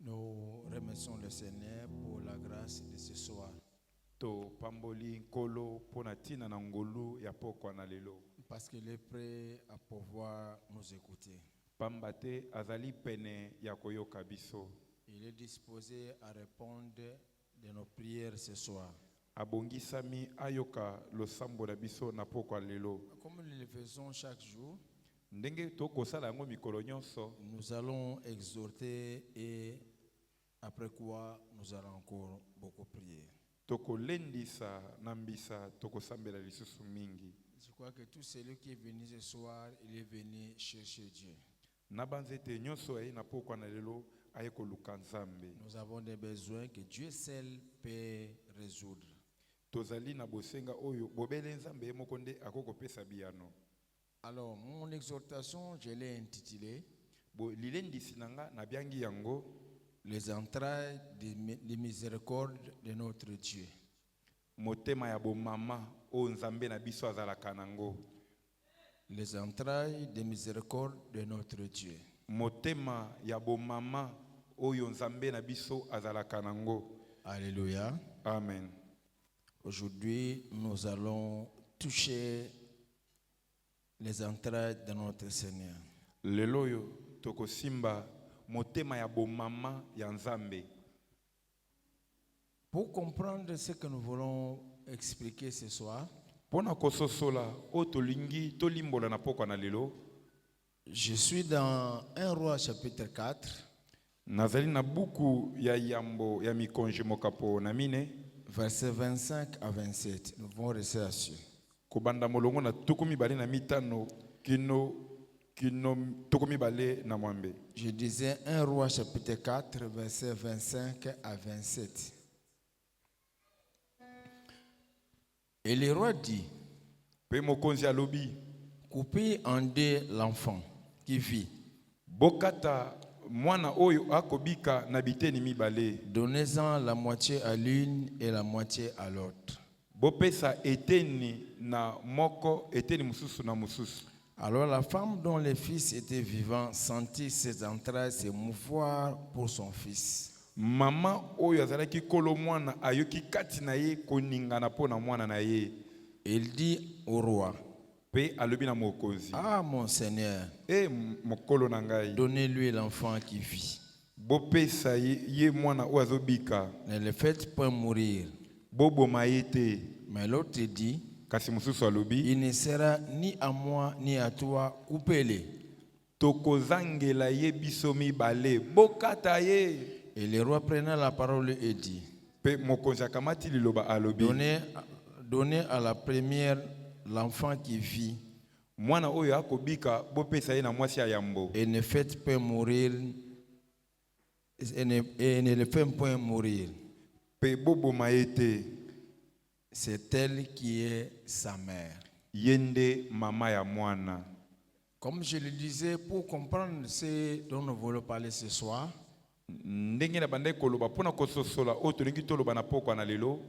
Nous remercions le Seigneur pour la grâce de ce soir. To pamboli nkolo pona tina na ngolu ya pokwa na lelo. Parce qu'il est prêt à pouvoir nous écouter. Pambate azali pene ya koyoka biso. Il est disposé à répondre de nos prières ce soir. Abongisami ayoka losambo na biso na pokwa lelo. Comme nous le faisons chaque jour, Ndenge to kosala yango mikolo nyonso. nous allons exhorter et après quoi nous allons encore beaucoup prier. Toko lendisa nambisa toko sambela lisusu mingi. Je crois que tout celui qui est venu ce soir, il est venu chercher Dieu. Nabanzete nyonso ai na pokwa na lelo ayeko lukanzambe. Nous avons des besoins que Dieu seul peut résoudre. Tozali na bosenga oyo bobele nzambe moko nde akoko pesa biano. Alors, mon exhortation, je l'ai intitulée Lilendisi nanga na biangi yango Les entrailles de miséricorde de notre Dieu. motema ya bomama o nzambe na biso azalaka nango. Les entrailles de miséricorde de notre Dieu. Motema ya bomama oyo nzambe na biso azalaka nango. Alléluia. Amen. Aujourd'hui, nous allons toucher les entrailles de notre Seigneur. Leloyo tokosimba motema ya bomama ya nzambe. Pour comprendre ce que nous voulons expliquer ce soir, Pona kososola o tolingi tolimbola na pokwa na lelo. je suis dans 1 Roi chapitre 4, Nazali na buku ya yambo ya mikonje mokapo na mine. versets 25 à 27. Nous vont rester là-dessus. Kobanda molongo na tukumi bale na mitano kino tukumi bale na mwambe. Je disais 1 Roi chapitre 4, versets 25 à 27. Et le roi dit, Pe mokonzi alobi coupez en deux l'enfant qui vit, bokata mwana oyo akobika na biteni mibale. donnez-en la moitié à l'une et la moitié à l'autre. Bopesa eteni na moko eteni mususu na mususu. Alors la femme dont le fils était vivant sentit ses entrailles se mouvoir pour son fils. Mama oyo azalaki kolo mwana ayoki kati na ye koningana po na mwana na ye. Il dit au roi, Pe alobi na mokonzi, ah mon Seigneur, mokolo na ngai, donnez-lui l'enfant qui vit. bopesa ye mwana oyo azobika. Ne le faites pas mourir. Boboma ye te. Mais l'autre dit, Kasi mususu alobi, il ne sera ni à moi ni à toi, coupez-le. tokozangela ye biso mibale, bokata ye. Et le roi prenant la parole et dit, Pe mokonzi akamati liloba alobi, donnez à la première l'enfant qui vit mwana oyo akobika bopesa ye na mwasi ya yambo. et ne faites pas mourir et ne le faites point mourir. Pe boboma ye te. C'est elle qui est sa mère. Yende mama ya mwana. Comme je le disais, pour comprendre ce dont nous voulons parler ce soir, Ndenge na bandai koloba pona kososola o tolingi toloba na pokwa na lelo.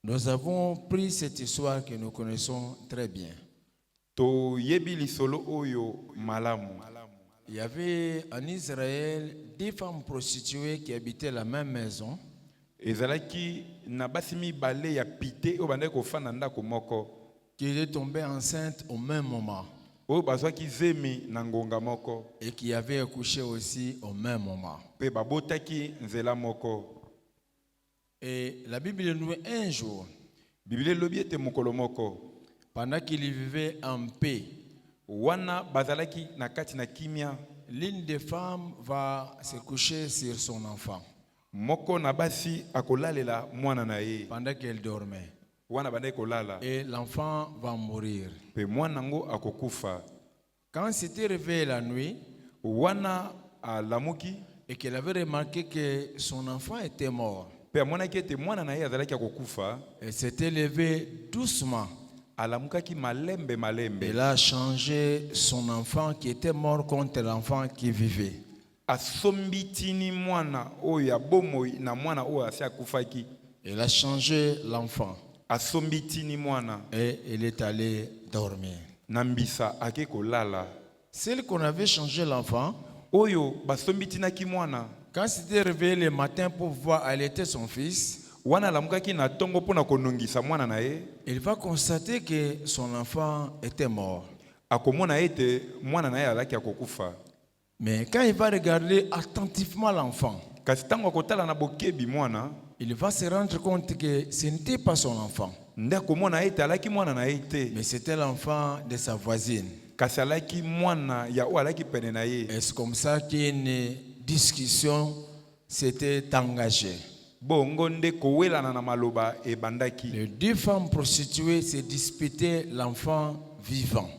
nous avons pris cette histoire que nous connaissons très bien. To yebi lisolo oyo malamu. Il y avait en Israël deux femmes prostituées qui habitaient la même maison. Ezalaki na basi mibale ya pite o bandai kofanda ndako moko. Qui étaient tombées enceintes au même moment O bazwaki zemi na ngonga moko. et qui avaient accouché aussi au même moment. Pe babotaki nzela moko. Et la Bible nous dit un jour, Biblia lobi ete mokolo moko. pendant qu'ils vivaient en paix, Wana bazalaki na kati na kimia. l'une des femmes va se coucher sur son enfant Moko na basi akolalela mwana na ye. pendant qu'elle dormait. Wana bandai kolala. Et l'enfant va mourir. Pe mwana ngo akokufa. Quand s'était réveillé la nuit Wana alamuki. et qu'elle avait remarqué que son enfant était mort, Pe amonaki ete mwana na ye azalaki akokufa. elle s'était levée doucement. Alamukaki malembe malembe. Elle a changé son enfant qui était mort contre l'enfant qui vivait. Asombitini mwana oyo ya bomoi na mwana oyo asi akufaki. Elle a changé l'enfant Asombitini mwana. et elle est allée dormir. Nambisa ake kolala. Celle qu'on avait changé l'enfant, Oyo basombitinaki mwana. Quand il s'était réveillé le matin pour voir allaiter son fils, wana alamukaki na ntongo mpona konongisa mwana na ye, il va constater que son enfant était mort. akomona ete mwana na ye alaki akokufa. Mais quand il va regarder attentivement l'enfant, kasi ntango akotala na bokebi mwana, il va se rendre compte que ce n'était pas son enfant, nde akomona ete alaki mwana na ye te, mais c'était l'enfant de sa voisine. kasi alaki mwana ya oyo alaki pene na ye. Et c'est comme ça qu'une discussion s'était engagée. bongo nde kowelana na maloba ebandaki. Les deux femmes prostituées se disputaient l'enfant vivant.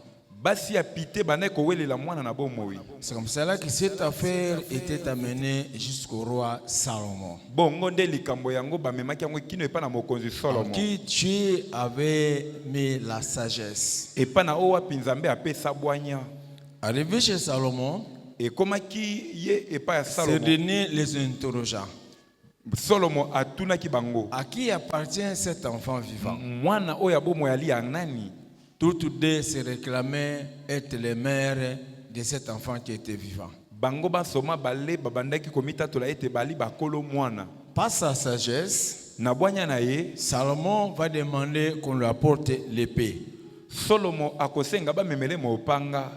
basi ya pite bandaki kowelela mwana na bomoi. C'est comme ça que cette affaire était amenée jusqu'au roi Salomon, bongo nde likambo yango bamemaki yango kino epa na mokonzi en Solomo, qui Dieu avait mis la sagesse. epa na oyo wapi nzambe apesa bwanya. Arrivé chez Salomon, ekomaki ye epa ya Salomo. Sédéné les interrogea. Solomo atunaki bango, À qui appartient cet enfant vivant? mwana oyo ya bomoi ali ya nani? Toutes deux se réclamaient être les mères de cet enfant qui était vivant. bango basoma bale babandaki komitatola ete bali bakolo mwana. Par sa sagesse, na bwanya na ye, Salomon va demander qu'on lui apporte l'épée Solomo akosenga bamemele mopanga,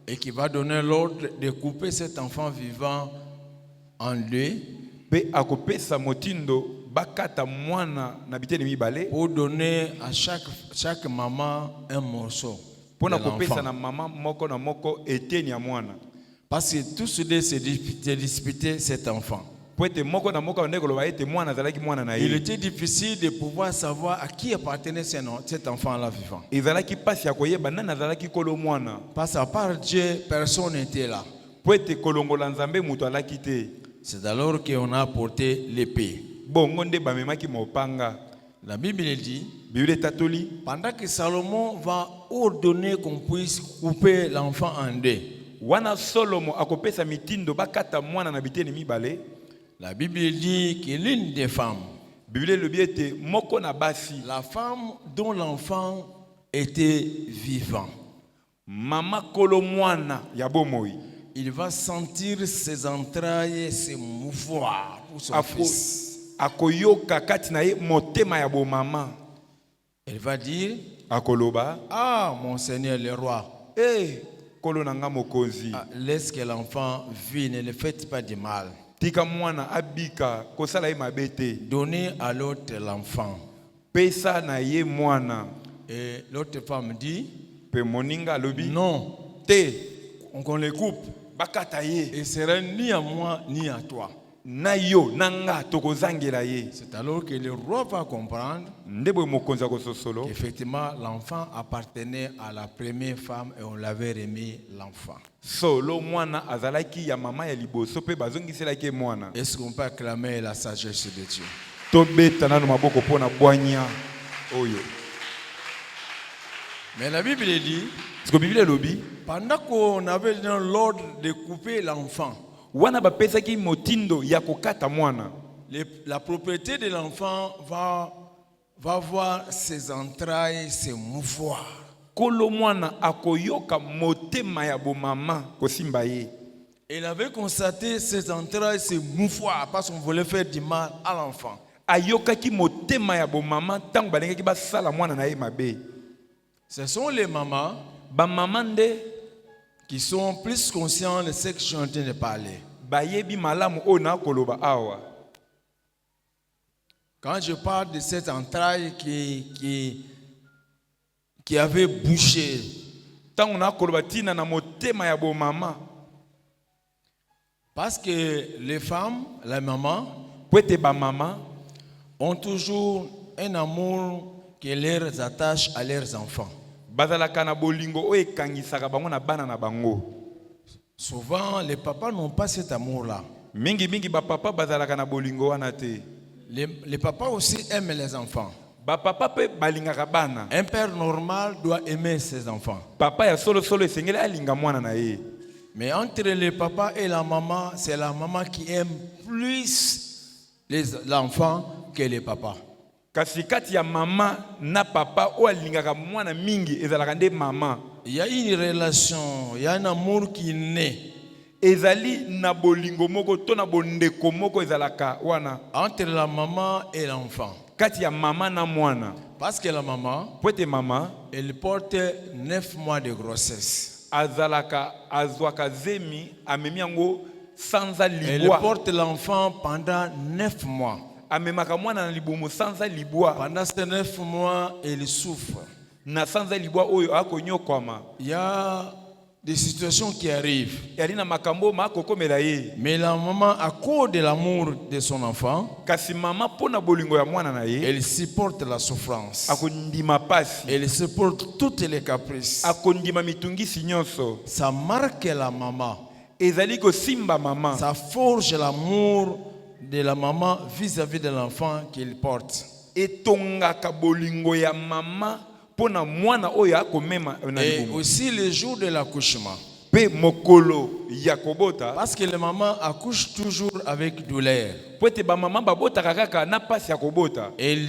et qui va donner l'ordre de couper cet enfant vivant en deux pe akopesa motindo bakata mwana na biteni mibale, pour donner à chaque maman un morceau de pona kopesa na l'enfant. mama moko na moko eteni ya mwana. Parce que tous deux se disputaient cet enfant. Po ete moko na moko ndeko loba ete mwana azalaki mwana na Il ye. était difficile de pouvoir savoir à qui appartenait cet enfant-là vivant. Ezalaki pasi ya koyeba nani azalaki kolo mwana. Parce qu'à part Dieu, personne n'était là. Po ete kolongola nzambe mutu alaki te. C'est alors qu'on a apporté l'épée. Bongo nde bamemaki mopanga. La Bible dit, Bible etatoli, pendant que Salomon va ordonner qu'on puisse couper l'enfant en deux, wana Solomo akopesa mitindo bakata mwana na biteni mibale, la Bible dit que l'une des femmes, Bible elobi ete moko na basi, la femme dont l'enfant était vivant, mama kolo mwana ya bomoi, il va sentir ses entrailles se mouvoir pour son fils. akoyoka kati na ye motema ya bomama. Elle va dire, Akoloba, ah mon Seigneur le roi, kolo nanga mokonzi, laisse que l'enfant vive, ne le faites pas de mal. tika mwana abika kosala ye mabete, Donnez à l'autre l'enfant. pesa na ye mwana. Et l'autre femme dit, Pe moninga alobi, non, te qu'on le coupe. bakata ye, Et ce sera ni à moi ni à toi. na yo nanga tokozangela ye. C'est alors que le roi va comprendre Ndebo mokonzi akososolo, qu'effectivement l'enfant appartenait à la première femme et on l'avait remis l'enfant. solo mwana azalaki ya mama ya liboso pe bazongiselaki ye mwana. Est-ce qu'on peut acclamer la sagesse de Dieu? Tobeta nanu maboko pona bwanya oyo. Mais la Bible dit, Parce que Bible elobi, pendant qu'on avait donné l'ordre de couper l'enfant, wana bapesaki motindo ya kokata mwana, la propriété de l'enfant va voir ses entrailles se mouvoir. kolo mwana akoyoka motema ya bomama kosimba ye. Il avait constaté ses entrailles se mouvoir parce qu'on voulait faire du mal à l'enfant. Ayokaki motema ya bomama tango balengaki basala mwana na ye mabe. Ce sont les mamans Ba mama nde qui sont plus conscients de ce que je suis en train de parler. bayebi malamu oyo na koloba awa. Quand je parle de cette entraille qui avait bouché, Tango na koloba tina na motema ya bomama, parce que les femmes, la maman, kwete ba mama ont toujours un amour qui les attache à leurs enfants. bazalaka na bolingo oyo ekangisaka bango na bana na bango. Souvent, les papas n'ont pas cet amour-là. Mingi mingi ba papa bazalaka na bolingo wana te. Les papas aussi aiment les enfants. Ba papa pe balingaka bana. Un père normal doit aimer ses enfants. Papa ya solo solo esengeli alinga mwana na ye. Mais entre le papa et la maman, c'est la maman qui aime plus l'enfant que le papa. Kasi kati ya mama na papa oyo alingaka mwana mingi ezalaka nde mama. Il y a une relation, il y a un amour qui naît. ezali na bolingo moko to na bondeko moko ezalaka wana entre la maman et l'enfant. kati ya mama na mwana. Parce que la maman, Po ete mama elle porte 9 mois de grossesse. azalaka azwaka zemi amemi yango sanza Elle libwa. porte l'enfant pendant 9 mois. Amemaka mwana na libumu sanza libwa. Pendant ces 9 mois, elle souffre. Na sanza libwa oyo akonyokwama. Il y a des situations qui arrivent. Yali na makambo makokomela ye. Mais la maman, à cause de l'amour de son enfant, Kasi mama pona bolingo ya mwana na ye. elle supporte la souffrance. Akondima pasi. Elle supporte toutes les caprices. Akondima mitungisi nyonso. Ça marque la maman. Ezali ko simba mama. Ça forge l'amour de la maman vis-à-vis de l'enfant qu'il porte. Etongaka bolingo ya mama pona mwana oyo akomema na Et libumu. aussi le jour de l'accouchement. Pe mokolo ya kobota. Parce que les mamans accouchent toujours avec douleur. Po ete ba mama babotaka kaka na pasi ya kobota. Elles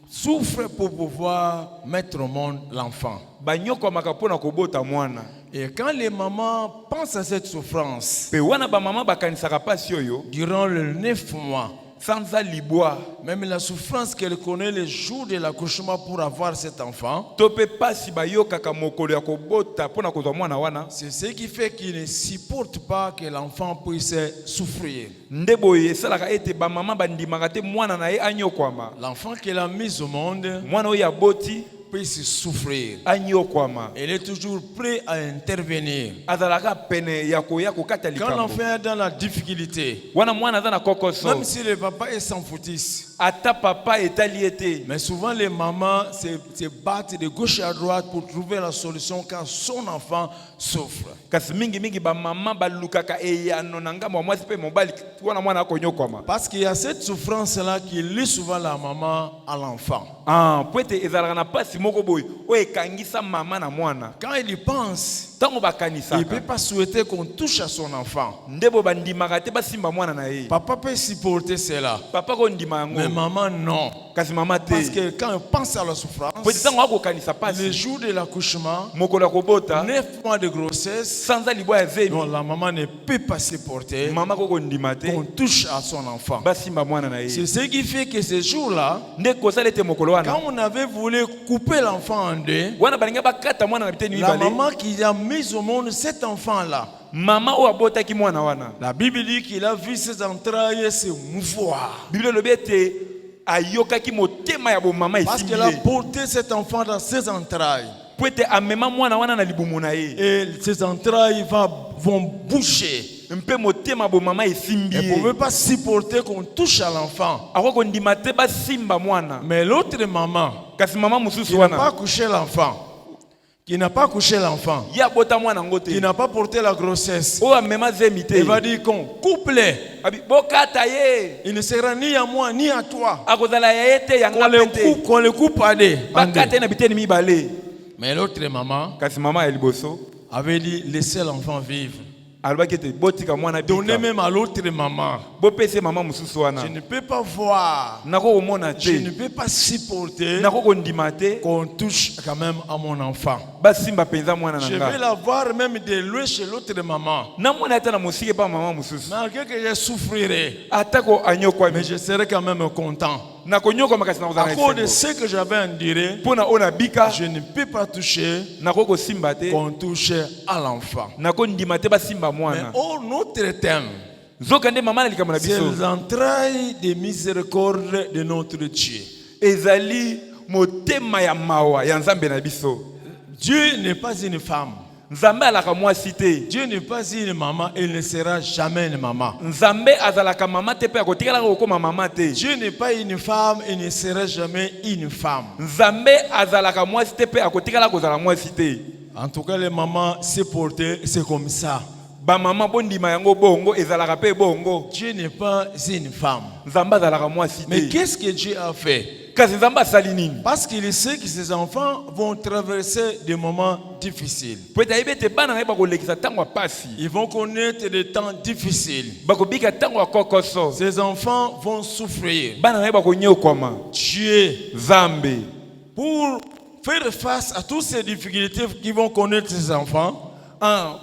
souffrent pour pouvoir mettre au monde l'enfant. Banyokwamaka pona kobota mwana. Et quand les mamans pensent à cette souffrance, Pe wana ba mama bakanisaka pasi oyo durant les 9 mois, sanza libwa. même la souffrance qu'elle connaît le jour de l'accouchement pour avoir cet enfant, To pe pasi bayokaka mokolo ya kobota pona kozwa mwana wana. c'est ce qui fait qu'il ne supporte pas que l'enfant puisse souffrir. Nde boye esalaka ete ba mama bandimaka te mwana na ye anyokwama. L'enfant qu'elle a mis au monde Mwana oyo aboti puisse souffrir. anyokwama. Elle est toujours prête à intervenir. Azalaka pene ya koya kokata Quand likambo. l'enfant est dans la difficulté, Wana mwana aza na kokoso. même si le papa est sans foutiste, Ata papa etali ete. mais souvent les mamans se battent de gauche à droite pour trouver la solution quand son enfant souffre. Kasi mingi ba mama balukaka eyano na ngambo ya mwasi pe mobali wana mwana akonyokwama. Parce qu'il y a cette souffrance-là qui lie souvent la maman à l'enfant. Ah, po ete ezalaka na pasi moko boye oyo ekangisa mama na mwana. Quand il y pense, Ntango il ne bakanisaka. peut pas souhaiter qu'on touche à son enfant. Ndebo bandimaka te basimba mwana na ye. Papa peut supporter cela, Papa kondima mais yango. maman non. Kasi mama te. Parce que quand il pense à la souffrance, Po ete ntango akokanisa le pasi. jour de l'accouchement, Mokolo ya kobota. 9 mois de grossesse, Sanza libwa ya zemi. dont la maman ne peut pas supporter Mama koko ndima te. qu'on touche à son enfant. Basimba mwana na ye. C'est ce qui fait que ce jour-là, Nde kosala ete mokolo wana. quand on avait voulu couper l'enfant en deux, Wana balinga bakata mwana na biteni la mibale. maman qui a mis au monde cet enfant-là, Mama oyo abotaki mwana wana. la Bible dit qu'il a vu ses entrailles se mouvoir. Bible elobi ete ayokaki motema ya bomama Parce esimbi qu'elle a ye. porté cet enfant dans ses entrailles. Po ete amema mwana wana na libumu na ye. Et ses entrailles vont boucher. Mpe motema ya bomama esimbi Elle ne ye. pouvait pas supporter qu'on touche à l'enfant. Ako kondima te basimba mwana. Mais l'autre maman, Kasi mama mosusu qui n'a pas wana. couché l'enfant, qui n'a pas couché l'enfant, Ye abota mwana ngo qui te. n'a pas porté la grossesse, Oyo amema zemi elle va te. dire qu'on couple-les. Abi bokata ye. Il ne sera ni à moi ni à toi. Akozala ya ye te yanga pe te. Qu'on le coupe à deux. Bakata ye na biteni mibale. Mais l'autre maman Kasi mama ya liboso avait dit laissez l'enfant vivre. alobaki ete botika mwana Donnez bika. même à l'autre maman. Bopesa mama mosusu wana. Je ne peux pas voir, Nako komona je ne te. peux pas supporter Nako kondima te. qu'on touche quand même à mon enfant. Basimba penza mwana na Je vais nga. la voir même de loin chez l'autre maman. Na mwana ata na mosike pa mama mosusu. Malgré que je souffrirai, Atako anyokwami. mais je serai quand même content. Na konyokwama kasi na À kozala cause de na ce que j'avais enduré, Pona ona bika. je ne peux pas toucher Nako kosimba te. qu'on touche à l'enfant. Nako ndima te basimba Mais mwana. autre thème, Zoka nde mama na likambo na c'est biso. les entrailles de miséricorde de notre Dieu. Ezali motema ya mawa ya nzambe na biso. Dieu n'est pas une femme. Nzambe alaka mwasi te. Dieu n'est pas une maman, il ne sera jamais une maman. Nzambe azalaka mama te pe akotikala kokoma mama te. Dieu n'est pas une femme, il ne sera jamais une femme. Nzambe azalaka mwasi te pe akotikala kozala mwasi te. En tout cas, les mamans se porter, c'est comme ça. Ba mama bondima yango bongo ezalaka pe bongo. Dieu n'est pas une femme. Nzambe azalaka mwasi Mais te. qu'est-ce que Dieu a fait? Kasi Nzambe asali nini? Parce qu'il sait que ses enfants vont traverser des moments difficiles. Po ete ayebi ete bana na ye bakolekisa ntango ya pasi. Ils vont connaître des temps difficiles. Bakobika ntango ya kokoso. Ces enfants vont souffrir. Bana na ye bakonyokwama. Dieu, Nzambe pour faire face à toutes ces difficultés qui vont connaître ces enfants,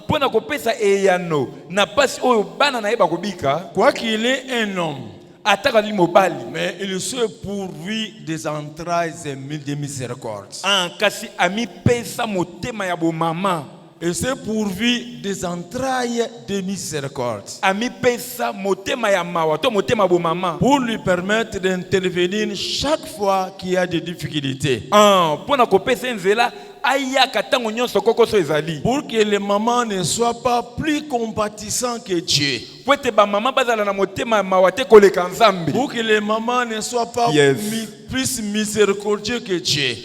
Pona kopesa eyano na pasi oyo bana na yeba kobika. Quoi qu'il est un homme, Ataka li mobali. mais il se pourvu des entrailles de miséricorde. Kasi ami pesa motema ya bo mama. Il se pourvu des entrailles de miséricorde. Ami pesa motema ya mawa to motema bo mama. Pour lui permettre d'intervenir chaque fois qu'il y a des difficultés. Pona kopesa nzela aya katango nyonso kokoso ezali. Pour que les mamans ne soient pas plus compatissants que Dieu. Pwete ba mama bazala na motema mawa te koleka nzambe. Pour que les mamans ne soient pas plus miséricordieux que Dieu.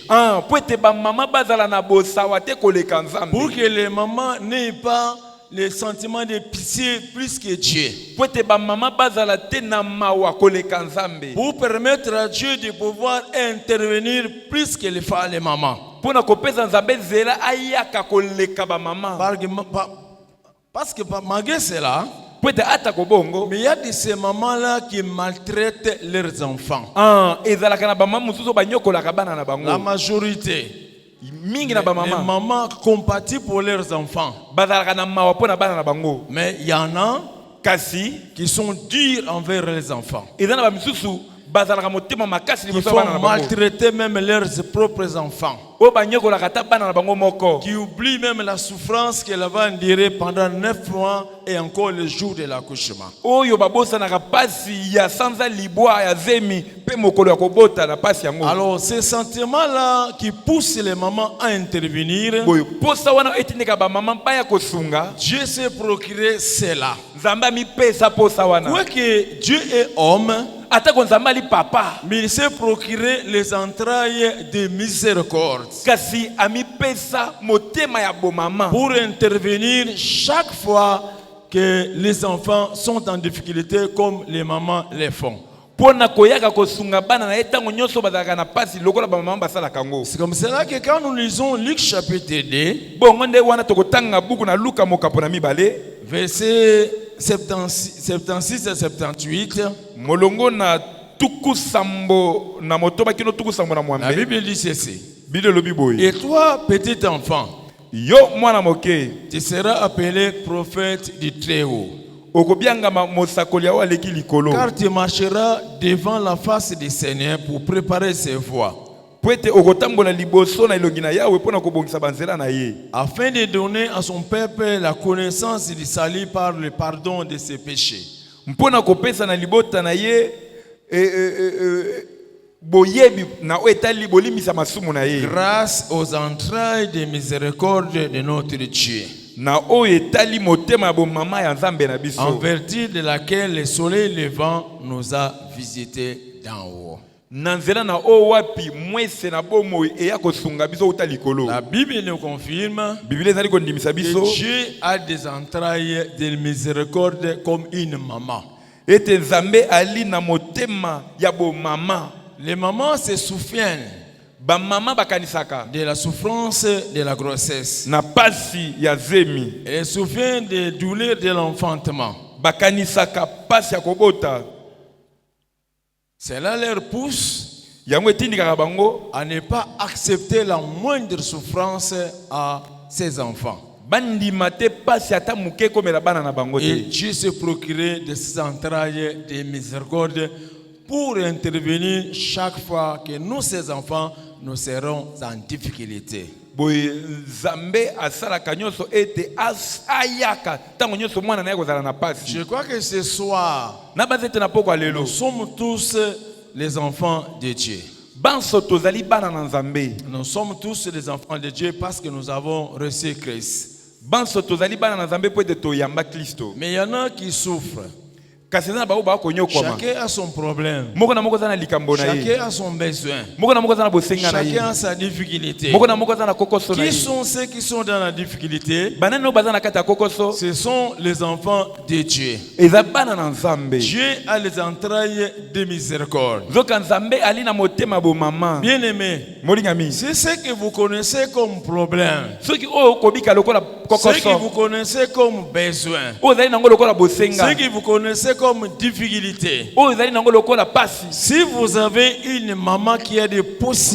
Pwete ba mama bazala na bosawa te koleka nzambe. Pour que les mamans n'aient pas les sentiments de pitié plus que Dieu. Pwete ba mama bazala te na mawa koleka nzambe. Pour permettre à Dieu de pouvoir intervenir plus que les mamans. Pona kopesa nzambe zela ayaka koleka ba mama. Parce que malgré cela, Pwete ata kobongo. mais il y a de ces mamans-là qui maltraitent leurs enfants. Ezalaka na ba mama mususu banyokolaka bana na bango. La majorité. Mingi na ba Les mama. mamans compatissent pour leurs enfants. Bazalaka na mawa pona bana na bango. Mais il y en a Kasi qui sont durs envers les enfants. ezana ba misusu bazalaka motema makasi Qui liboso font bana na bango. maltraiter même leurs propres enfants. O banyokolaka ta bana na bango moko. Qui oublient même la souffrance qu'elle va endurer pendant 9 mois et encore le jour de l'accouchement. Oyo babosanaka pasi ya sanza libwa ya zemi pe mokolo ya kobota na pasi yango. Alors ces sentiments-là qui poussent les mamans à intervenir, Boyo posa wana etindika ba mama baya kosunga. Dieu s'est procuré cela. Nzamba mi pesa posa wana. Quoique Dieu est homme, Atako nzamba li papa. mais il s'est procuré les entrailles de miséricorde Kasi ami pesa motema ya bo mama. pour intervenir chaque fois que les enfants sont en difficulté comme les mamans les font. Pona koyaka kosunga bana na etango nyonso bazalaka na pasi lokola ba mama basala kango. C'est comme cela que quand nous lisons Luc chapitre 2, Bongo nde wana tokotanga buku na Luka mokapo na mibale. versets 76 et 78, Molongo na tuku sambo na motoba kino tuku sambo na la mwambe. Bible dit ceci. Bide lobi boy. Et toi, petit enfant, Yo mwana moke. tu seras appelé prophète du Très-Haut, Okobianga mosakoli ya waleki likolo. car tu marcheras devant la face du Seigneur pour préparer ses voies, Pwete okotambola liboso na ilongi na Yawe pona kobongisa banzela na ye. afin de donner à son peuple la connaissance du salut par le pardon de ses péchés. Mpona kopesa na libota na ye boyebi na etali bolimisa masumu na ye. Grâce aux entrailles de miséricorde de notre Dieu, Na o etali motema bo mama ya Nzambe na biso. en vertu de laquelle le soleil levant nous a visités d'en haut. Na nzela na o wapi mwese na bomo eya kosunga biso uta likolo. La Bible nous confirme Biblia ezali kondimisa biso que Dieu a des entrailles de miséricorde comme une maman. ete Nzambe ali na motema ya bo mama. Les mamans se souviennent Ba mama bakanisaka de la souffrance de la grossesse. na pasi ya zemi. Elles se souviennent des douleurs de l'enfantement. Bakanisaka pasi ya kobota. Cela leur pousse Yango etindikaka bango à ne pas accepter la moindre souffrance à ses enfants. bandima te pasi ata muke komela bana na bango Et te. Dieu s'est procuré de ces entrailles de miséricorde pour intervenir chaque fois que nous, ses enfants, nous serons en difficulté. Boye Nzambe asalaka nyonso ete ayaka tango nyonso mwana na ye kozala na pasi. Je crois que ce soir, Na bazete na poko alelo. nous sommes tous les enfants de Dieu. Banso tozali bana na Nzambe. Nous sommes tous les enfants de Dieu parce que nous avons reçu Christ. Banso tozali bana na Nzambe po ete toyamba Kristo. Mais il y en a qui souffrent. Kasi na ba ba konyokwama. Chacun a son problème. Moko na moko zana likambo na ye. Chacun a son besoin. Moko na moko zana bosenga na ye. Chacun a sa difficulté. Moko na moko zana kokoso na Qui ye. sont ceux qui sont dans la difficulté? Banani no bazana kata kokoso. Ce sont les enfants de Dieu. Eza bana na Nzambe. Dieu a les entrailles de miséricorde. Zoka Nzambe ali na motema bo mama. Bien-aimés, Molingami. c'est ce que vous connaissez comme problème. Soki o kobika lokola Ce que kokoso. vous connaissez comme besoin. O zali nango lokola bosenga. Ce que vous connaissez comme difficulté. O zali nango lokola pasi. Si vous avez une maman qui a des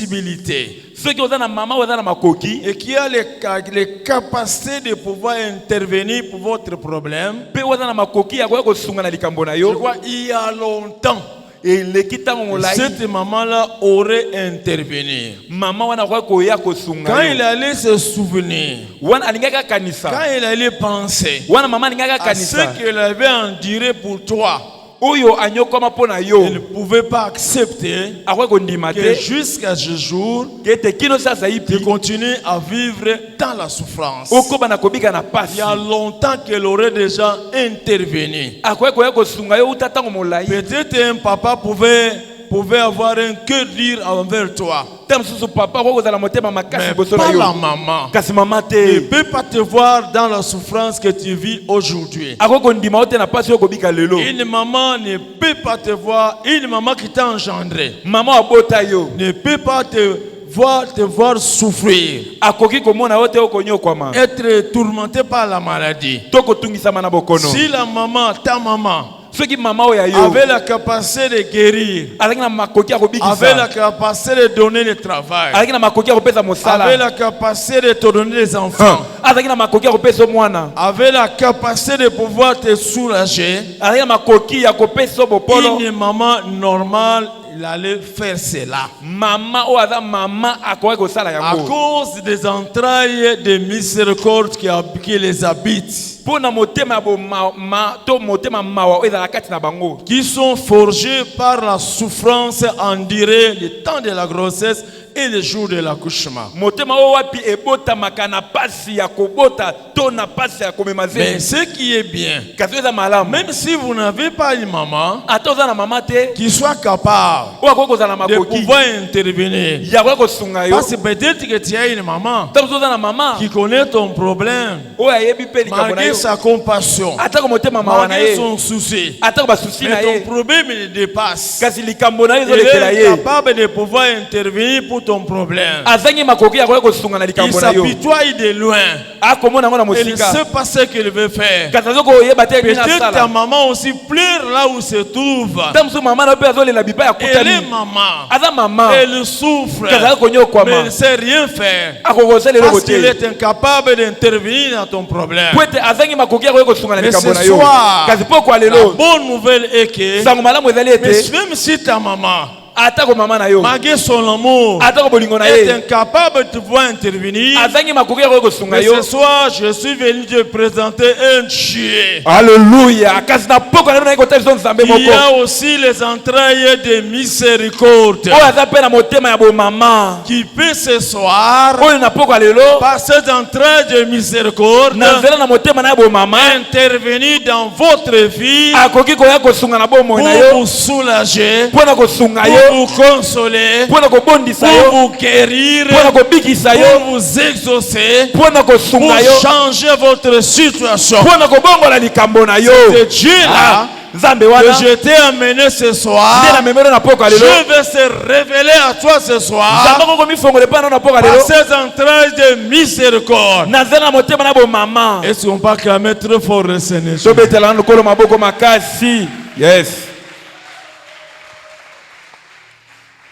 possibilités, ceux qui ont na maman ou na makoki et qui a les capacités de pouvoir intervenir pour votre problème. pe ou na makoki ya ko sunga na likambo na Je yo crois il y a longtemps, et le kitango molai cette maman-là aurait intervenu. maman wana ko ya ko sunga Quand yo il allait se souvenir, wana alingaka kanisa quand il allait penser wana mama alingaka à ce kanisa qu'elle avait enduré pour toi, oyo anyokoma pona yo il ne pouvait pas accepter akwa ko ndima que te jusqu'à ce jour, kete kino sasa tu ipi continues à vivre dans la souffrance. okoba na kobika na Il pasi y a longtemps qu'elle aurait déjà intervenu. akwa ko ya ko sunga yo utatango molai Peut-être un papa pouvait avoir un cœur dur envers toi, tam susu papa ko kozala motema makasi mais boso na pas la yo maman. kasi mama Elle ne te peut pas te voir dans la souffrance que tu vis aujourd'hui. akwa ko ndima ote na pasi yo kobika lelo Une maman ne peut pas te voir, une maman qui t'a engendré mama abota yo ne peut pas te voir souffrir, akoki komona ote okonyokwama être tourmenté par la maladie. to kotungisama na bokono Si la maman, ta maman, soki mama oyo ya yo avait la capacité de guérir, azalaki na makoki ya avait la kobikisa capacité de donner le travail, azalaki na makoki ya kopesa avait mosala la capacité de te donner des enfants, azalaki na makoki ya kopesa mwana avait la capacité de pouvoir te soulager, azalaki na makoki ya kopesa bopolo une maman normale, il allait faire cela. mama oyo aza mama akoki kosala À yango cause des entrailles de miséricorde qui les habitent, mpo na motema ya bomama to motema mawa oyo ezala kati na bango qui sont forgés par la souffrance endurée le temps de la grossesse et le jour de l'accouchement. motema oyo wapi ebotamaka na pasi ya kobota to na pasi ya komema Mais zemi ce qui est bien, kasi oyo eza malamu même si vous n'avez pas une maman ata oza na mama te qui soit capable oyo akoki kozala na de makoki pouvoir intervenir, ya koki kosunga yo parce que peut-être que tu as une maman ntango oza na mama qui connaît ton problème, oyo ayebi mpe likambo na malgré yo sa compassion, atako motema mawa na malgré ye son souci. atako basusi na Mais ye ton problème il dépasse. kasi likambo na yo Il ezolekela est ye capable de pouvoir intervenir pour ton problème. azangi makoki ya koki kosunga na Il likambo na yo s'apitoie de loin. akomona yango na Il ne mosika sait pas ce qu'il veut faire. kasi azokoyeba te nini Peut-être ta asala maman aussi pleure là où se trouve. ta mosusu mama na yo mpe azolela bipa ya Elle est kutani maman. aza mama Elle souffre. kasi Mais azokonyokwama elle ne sait rien faire. akokosala eloko Parce qu'il te est incapable d'intervenir dans ton problème. po ete azangi makoki ya koki kosunga na Mais likambo ce na yo soir, kasi mpo kwa la lelo bonne nouvelle est que sango malamu ezali ete même si ta maman, atako mama na yo malgré son amour, atako bolingo na est ye incapable de pouvoir intervenir, azangi makoki ya koki kosunga mais yo ce soir, je suis venu te présenter un Dieu. alleluya kasi na poko na bino nayi kotalisa nzambe Il y moko a aussi les entrailles de miséricorde oyo aza mpe na motema ya bomama qui peut ce soir, oyo na poko ya lelo par ces entrailles de miséricorde, na nzela na motema na ya bomama intervenir dans votre vie akoki koya kosunga na bomoi pour na yo vous soulager, mpo na kosunga pour yo vous consoler, mpo na kobondisa pour yo vous guérir, mpo na kobikisa yo pour vous exaucer, mpo na pour kosunga yo changer votre situation. mpo na kobongola likambo na yo C'est Dieu-là nzambe que wana je t'ai amené ce nde soir. na memelo na poko ya lelo Je vais se révéler à toi ce soir nzambe koko mifongole mpo na poko ya par lelo ces entrailles de miséricorde. na nzela na motema na bomama Est-ce qu'on peut acclamer très fort le Seigneur? tobetela na lokolo maboko makasi yes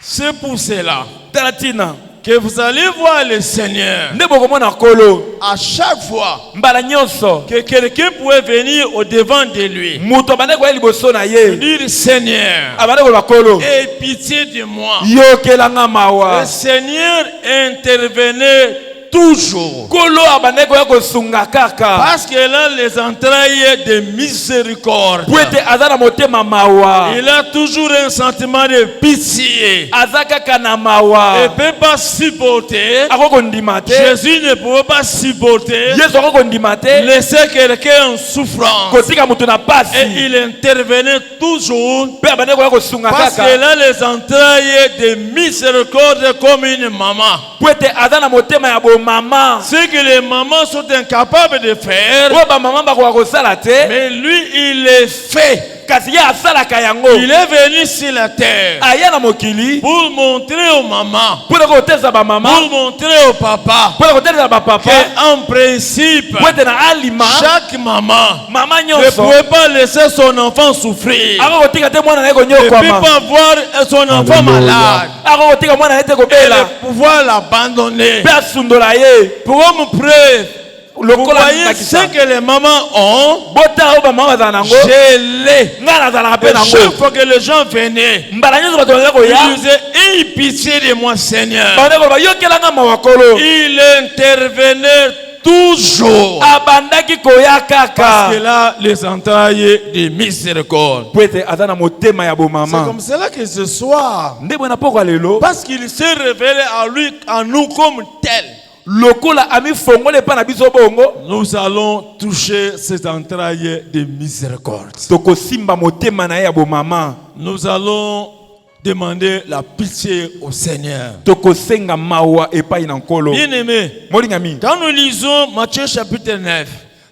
C'est pour cela tala ntina que vous allez voir le Seigneur nde bokomona nkolo à chaque fois mbala nyonso que quelqu'un pouvait venir au devant de lui. moto abande koya liboso na ye Dire Seigneur, abande koloba nkolo aie pitié de moi. yokelanga Le mawa Seigneur intervenait toujours. nkolo abande koya kosunga kaka Parce qu'il a les entrailles de miséricorde. po ete aza na motema mawa Il a toujours un sentiment de pitié. aza kaka na Il ne mawa peut pas supporter. akoki kondima te Jésus ne pouvait pas supporter. yesu akoki kondima te Laisser quelqu'un en souffrance. kotika moto na Et pasi il intervenait toujours mpe abande koya kosunga parce kaka qu'il a les entrailles de miséricorde comme une maman. po ete aza na motema ya bomama Ce que les mamans sont incapables de faire, oyo bamama bakoka kosala te mais lui, il les fait kasi ye asalaka yango. Il est venu sur la terre Aya na mokili pour montrer aux mamans, pour koteza ba mama, pour montrer aux papas pour koteza ba papa, qu'en principe, pour na alima chaque maman mama ne nyonso pouvait pas laisser son enfant souffrir. ako kotika te mwana na ko Ne peut nyokwama, pas voir son enfant malade ako kotika mwana na te et kobela de pouvoir l'abandonner. pe asundola ye. Pour me preuve, vous Lokola voyez nakisa ce que les mamans ont. bota o ba mama za nango Je l'ai. nga na za na pe Et nango chaque fois que les gens venaient, mbala nyonso bato ba ko il ya disait, aie pitié de moi, Seigneur. ba ko ba yokela nga mawakolo Il intervenait toujours. abandaki koya Parce kaka que là, les entrailles de miséricorde. pwete azana motema ya bo C'est mama comme cela que ce soir, ndebo na poko lelo parce qu'il s'est révélé à lui, à nous comme tel, lokola ami fongole pa na biso bongo nous allons toucher ces entrailles de miséricorde. toko simba motema na ya bo mama Nous allons demander la pitié au Seigneur. toko senga mawa epai na nkolo. Bien-aimé, Molingami quand nous lisons Matthieu chapitre 9,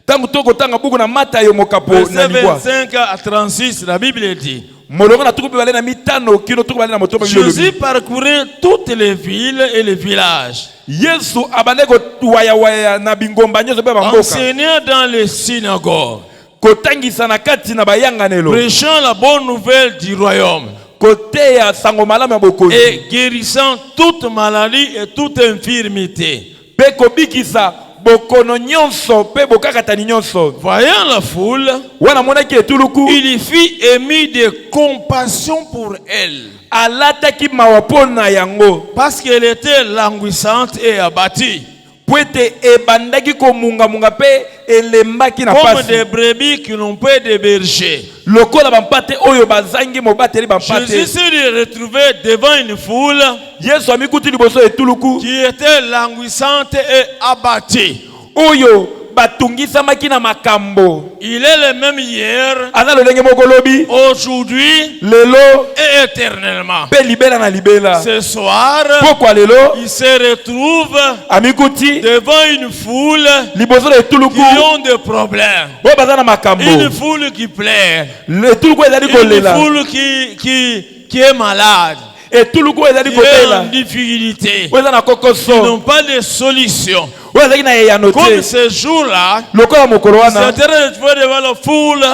tangu toko tanga buku na mata yo mokapo na verset libwa 25 à 36, la Bible dit, molongo na tuku bale na mitano kino tuku bale na motoba Jésus parcourait toutes les villes et les villages, Yesu abande ko waya waya na bingomba nyoso be bamboka enseignant dans les synagogues, kotangisa na kati na bayanganelo prêchant la bonne nouvelle du royaume koteya sango malamu ya bokonzi et guérissant toute maladie et toute infirmité. pe kobikisa bokono nyonso pe bokakatani nyonso. Voyant la foule, Wana monaki etuluku il fit émis de compassion pour elle, alataki mawa pona yango parce qu'elle était languissante et abattue, pwete ebandaki komunga munga pe elembaki na comme pasi des brebis qui n'ont pas de berger. lokola bampate oyo bazangi mobateli bampate. Jésus s'est retrouvé devant une foule Yesu amikuti liboso etuluku qui était languissante et abattue. oyo batungisamaki na makambo. Il est le même hier, Aza lolenge moko lobi aujourd'hui lelo et éternellement. pe libela na libela. Ce soir, Pokwa lelo il se retrouve amikuti devant une foule liboso na etuluku qui ont des problèmes. oyo baza na makambo. Une foule qui pleure. Etuluku ezali Une kolela. foule qui est malade. Etuluku ezali Qui est kotela. en difficulté. Oyo eza na Ils kokoso. n'ont pas de solution. Oyo ezali na eyano Comme te. ce jour-là, Lokola mokolo wana c'était retrouvé devant la foule,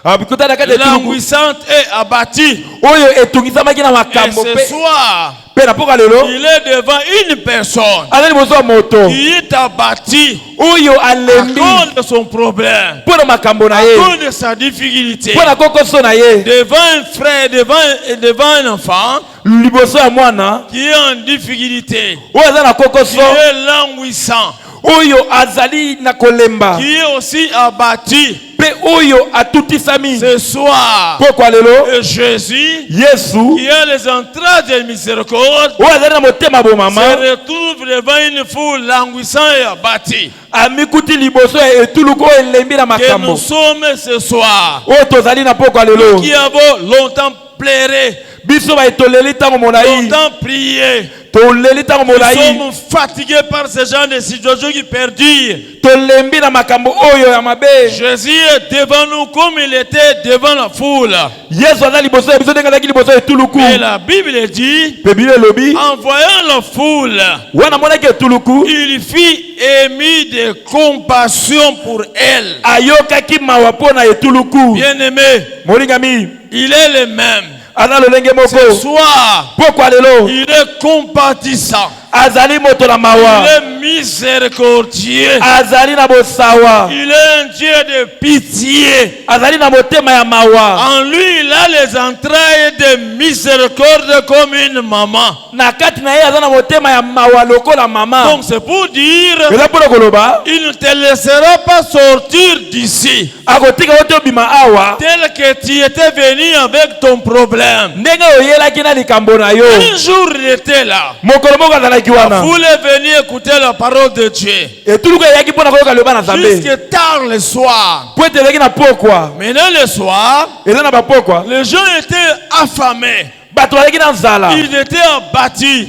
abikuta na kati etuluku languissante et abattue. oyo etungisamaki na Et makambo ce pe soir, pe na poka lelo il est devant une personne aza liboso ya moto qui est abattue oyo à alembi cause de son problème, mpo na makambo na à ye cause de sa difficulté. mpo na kokoso na ye Devant un frère, devant un enfant liboso ya mwana qui est en difficulté, oyo aza na qui kokoso est languissant, oyo azali na kolemba qui est aussi abattu. mpe oyo atutisami Ce soir, pokwa lelo et Jésus, Yesu qui a les entrailles de miséricorde, oyo azali na motema bomama se retrouve devant une foule languissant et abattue. amikuti liboso ya etuluku oyo elembi na Que makambo nous sommes ce soir, oyo tozali na pokwa lelo qui avons longtemps pleuré, biso baetoleli ntango molai longtemps prié. toleli ntango Nous molai sommes fatigués par ce genre de situations qui perdurent. tolembi na makambo oyo ya mabe. Jésus est devant nous comme il était devant la foule. Yesu aza liboso ya biso ndenge azalaki liboso ya etuluku Et la Bible dit, mpe bino elobi en voyant la foule, wana amonaki etuluku il fit émis de compassion pour elle. ayokaki mawa mpo na etuluku. Bien-aimé, molingami il est le même. aza lolenge Ce moko soir, pokwa lelo il est compatissant. azali moto na Il mawa est miséricordieux. azali na bosawa Il est un Dieu de pitié. azali na motema ya mawa En lui, il a les entrailles de miséricorde comme une maman. na kati na ye aza na motema ya mawa lokola mama. Donc c'est pour dire, eza mpona koloba il ne te laissera pas sortir d'ici akotika yo te obima awa tel que tu étais venu avec ton problème. ndenge oyelaki na likambo na yo. Un jour, il était là. mokolo moko azalaki La wana foule est venue écouter la parole de Dieu. etuluku eyaki mpona koyoka liloba na nzambe Jusque tard le soir. po ete ezalaki na pokwa Maintenant le soir, eza na bapokwa les gens étaient affamés. bato bazalaki na nzala Ils étaient abattus.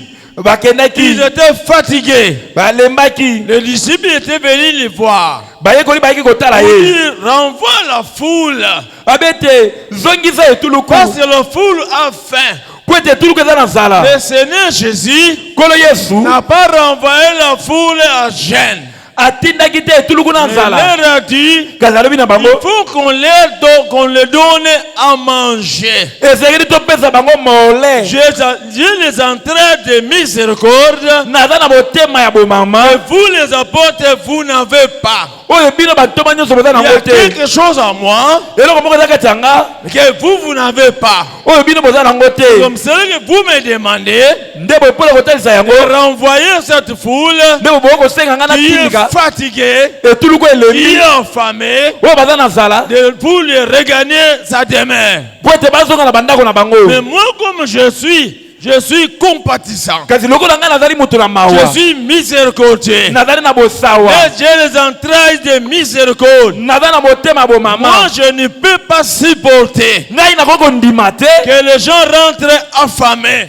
Ils étaient fatigués. Les disciples étaient venus les voir. Pour dire, renvoie la foule. Parce que la foule a faim. Le Seigneur Jésus n'a pas renvoyé la foule à gêne. Il leur a dit, il faut qu'on leur donne à manger. Dieu les entraîne de miséricorde. Et vous les apôtres, vous n'avez pas. Il y a quelque chose à moi que vous n'avez pas. Comme ça que vous me demandez de renvoyer cette foule qui est fatiguée, qui est affamée, pour les regagner sa demeure. Mais moi, comme je suis compatissant. Je suis miséricordieux. Et j'ai les entrailles de miséricorde. Moi, je ne peux pas supporter que les gens rentrent affamés.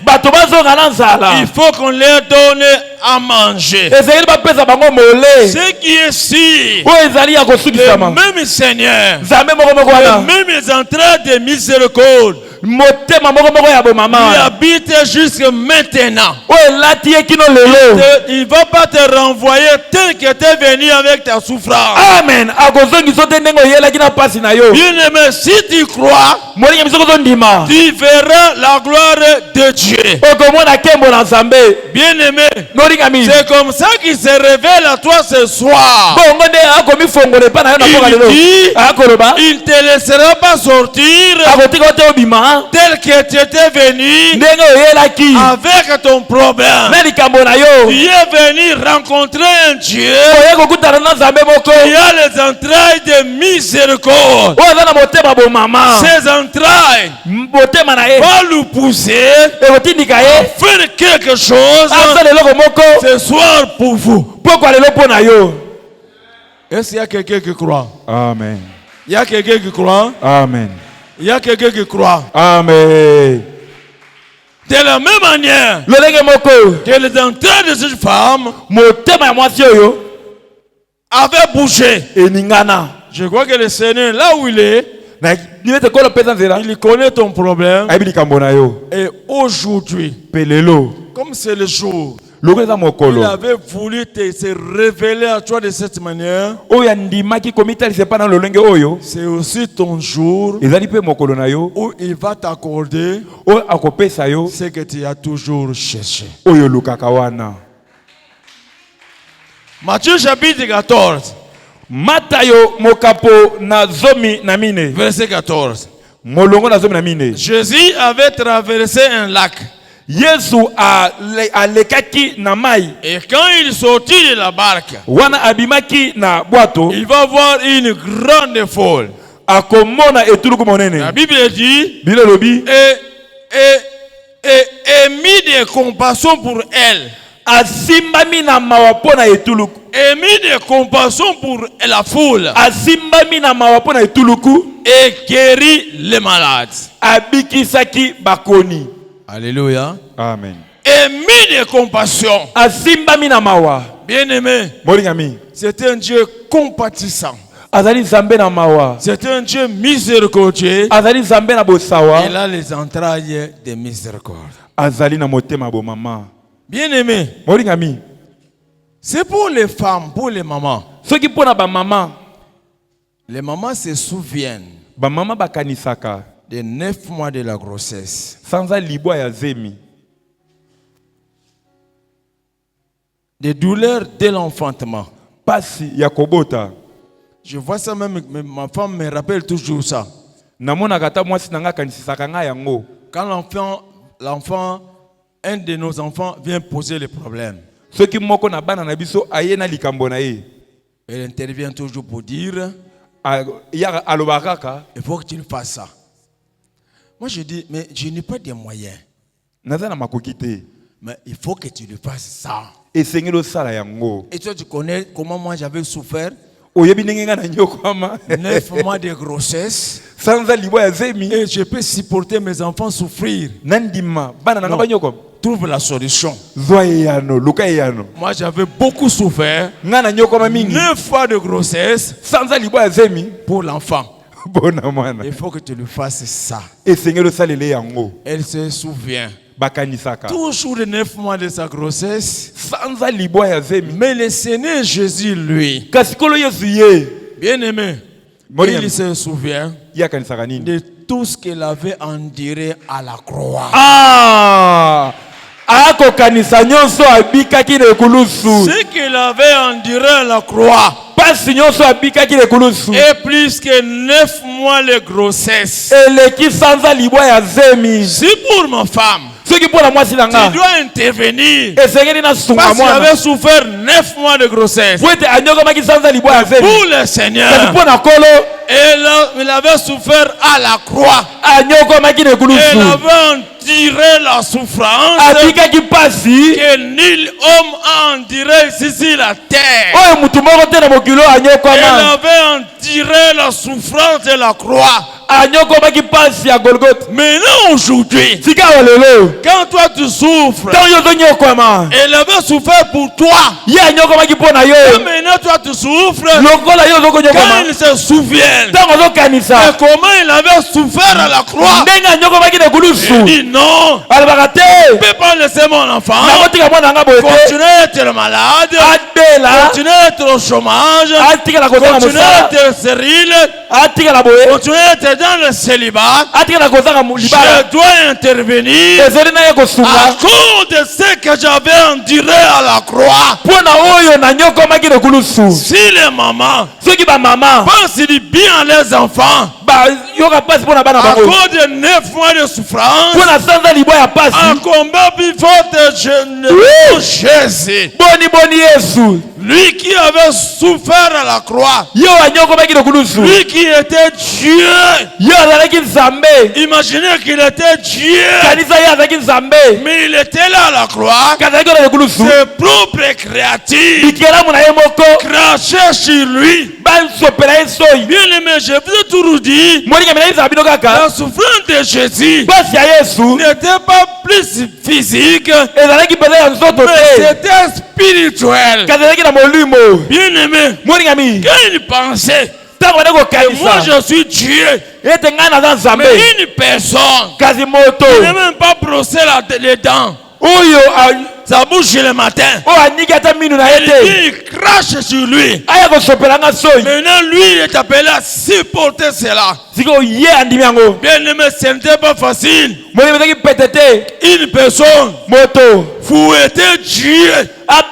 Il faut qu'on leur donne à manger. Ce qui est sûr, le même Seigneur, le même entrailles de miséricorde, il habite jusque maintenant. Il ne va pas te renvoyer tel que tu es venu avec ta souffrance. Amen. Bien-aimé, si tu crois, tu verras la gloire de Dieu. Bien-aimé, c'est comme ça qu'il se révèle à toi ce soir. Il ne te laissera pas sortir tel que tu étais venu avec ton problème. Tu es venu rencontrer un Dieu qui a les entrailles de miséricorde. Ces entrailles vont nous pousser à faire quelque chose ce soir pour vous. Est-ce qu'il y a quelqu'un qui croit? Amen. Il y a quelqu'un qui croit? Amen. Il y a quelqu'un qui croit? Amen. De la même manière que les entrailles de cette femme avaient bougé. Je crois que le Seigneur, là où il est, il connaît ton problème. Et aujourd'hui, comme c'est le jour, il avait voulu se révéler à toi de cette manière. C'est aussi ton jour où il va t'accorder ce que tu as toujours cherché. Matthieu chapitre 14. Verset 14. Jésus avait traversé un lac. Et quand il sortit de la barque, il va voir une grande foule. La Bible dit, et mis de compassion pour elle. Et mis de compassion pour la foule. Et guérit les malades. Alléluia. Amen. Et mis de compassion. Bien-aimé, c'est un Dieu compatissant. C'est un Dieu miséricordieux. Il a les entrailles de miséricorde. Bien-aimé, c'est pour les femmes, pour les mamans. Les mamans se souviennent des 9 mois de la grossesse. Des douleurs dès l'enfantement. Je vois ça même, ma femme me rappelle toujours ça. Quand l'enfant, un de nos enfants vient poser le problème, elle intervient toujours pour dire, il faut que tu le fasses ça. Moi je dis, mais je n'ai pas de moyens. Mais il faut que tu le fasses ça. Et toi tu connais comment moi j'avais souffert. 9 mois de grossesse. Et je peux supporter mes enfants souffrir. Non. trouve la solution. Moi, j'avais beaucoup souffert. 9 fois de grossesse pour l'enfant. Il faut que tu lui fasses ça. Elle se souvient. Toujours les 9 mois de sa grossesse. Mais le Seigneur Jésus, lui, bien aimé, il se souvient de tout ce qu'il avait enduré à la croix. Ce qu'il avait enduré à la croix. Et plus que 9 mois de grossesse. C'est pour ma femme. Tu dois intervenir. Parce qu'il avait souffert 9 mois de grossesse. Pour le Seigneur, il avait souffert à la croix. Il avait enduré la souffrance que nul homme a enduré ici la terre. Il avait enduré la souffrance de la croix. Maintenant aujourd'hui, quand toi tu souffres, elle avait souffert pour toi. Et maintenant toi tu souffres. Quand il se souvient de comment il avait souffert à la croix, il dit non, je ne peux pas laisser mon enfant continuer à être malade, continuer à être au chômage, continuer à être stérile, continuer à être dans le célibat. Je dois intervenir à cause de ce que j'avais enduré à la croix. Si les mamans pensent bien à les enfants, à cause de 9 mois de souffrance, un combat plus fort de Jésus, lui qui avait souffert à la croix, lui qui était Dieu. Imaginez qu'il était Dieu, mais il était là à la croix. Ses propres créatures crachaient sur lui. Bien aimé, je vous ai toujours dit, la souffrance de Jésus n'était pas plus physique, mais c'était spirituel. Bien aimé, quand il pensait, moi je suis Dieu, mais une personne qui n'a même pas brossé les dents, sa bouche le matin, il crache sur lui. Maintenant lui il est appelé à supporter cela. Bien aimé, ce n'était pas facile. Une personne fouettait Dieu sans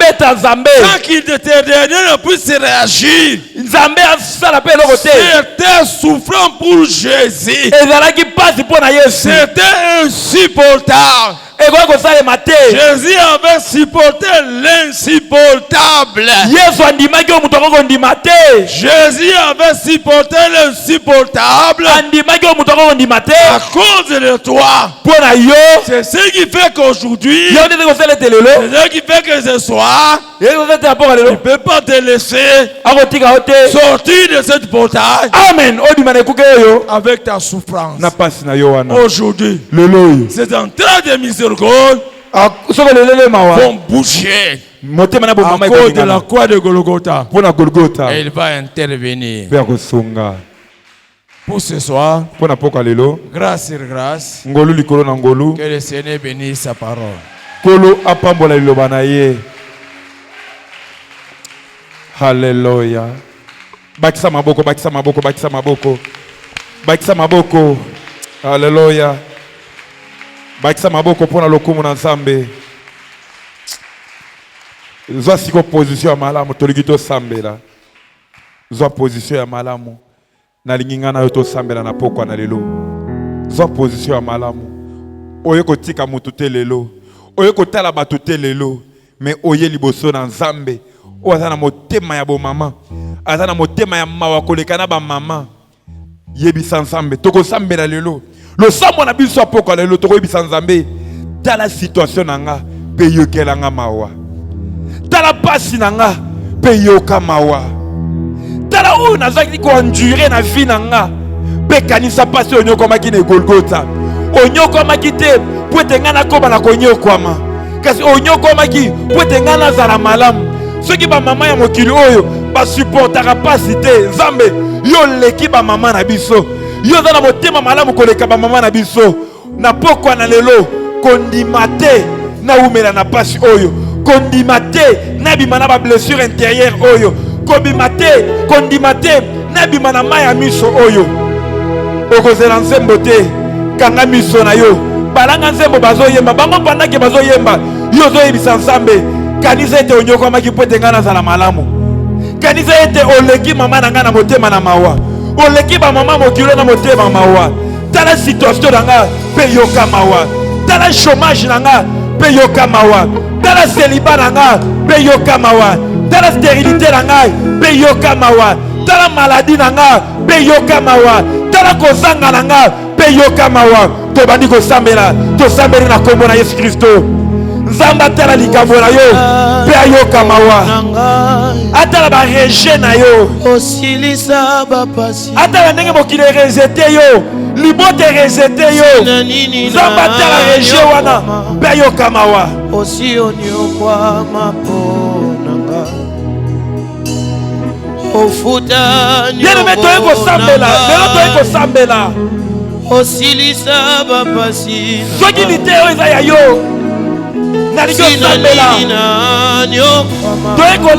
qu'il ne puisse réagir. C'était souffrant pour Jésus. C'était insupportable. Jésus avait supporté l'insupportable. Jésus avait supporté l'insupportable à cause de toi. C'est ce qui fait qu'aujourd'hui, c'est ce qui fait que ce soir, il ne peut pas te laisser sortir de cette portail. Amen. Avec ta souffrance. Aujourd'hui, ces entrailles de miséricorde vont bouger à cause de la croix de Golgotha. Et il va intervenir. Pour ce soir, grâce sur grâce, que le Seigneur bénisse sa parole. Alléluia. Bakisa maboko. Alléluia. Bakisa maboko pour la lokumu na Nzambe. Zwa siko position ya malamu toligito sambela. Zwa position ya malamu na lingingana yoto sambela na pokwa na lelo. Zwa position ya malamu. Oye kotika mutu te lelo. Oye kotala batu te lelo. Mais oye liboso na Nzambe. O azana motema ya bo mama. Azana motema ya mawa kolekana ba mama. Yebisa Nzambe toko sambela lelo. Le sambo na biso apoko lelo toko yebisa Nzambe. Tala situation nanga pe yokela nga mawa. Tala pasi nanga pe yoka mawa. Tala o nazaki ko endure na vie nanga. Pe kanisa pasi onyoko makine Golgotha. Onyoko makite po ete ngai nakoma na konyokwama kasi onyokwamaki po ete ngai nazala malamu. Soki bamama ya mokili oyo basupportaka pasi te, Nzambe yo leki bamama na biso, yo oza na motema malamu koleka bamama na biso. Na pokwa na lelo kondima te na umela na pasi oyo, kondima te na bima na bablessure intérieure oyo, kondima te na bima na mai ya miso oyo. Okozela nzembo te, kanga miso na yo, balanga nzembo bazoyemba bango pandake bazoyemba, yo ozoyebisa Nzambe kanisa ete onyokwamaki po ete ngai nazala malamu. Kanisa ete oleki mama na ngai na motema na mawa, oleki bamama mokilo na motema mawa. Tala situation na ngai mpe yoka mawa, tala chômage na ngai mpe yoka mawa, tala célibat na ngai mpe yoka mawa, tala stérilité na ngai mpe yoka mawa, tala maladie na ngai mpe yoka mawa, tala kozanga na ngai mpe yoka mawa. Tobandi kosambela, tosambeli na kombo na Yesu Kristo. Nzambe atala likambo na yo mpe ayoka mawa, atala bareje na yo, atala ndenge mokili erezete yo, libote erezete yo. Nzambe atala reje wana mpe ayoka mawa. Bien-aimé, toye kosambela, lelo toye kosambela. Soki lite oyo eza ya yo, nalingi osambela.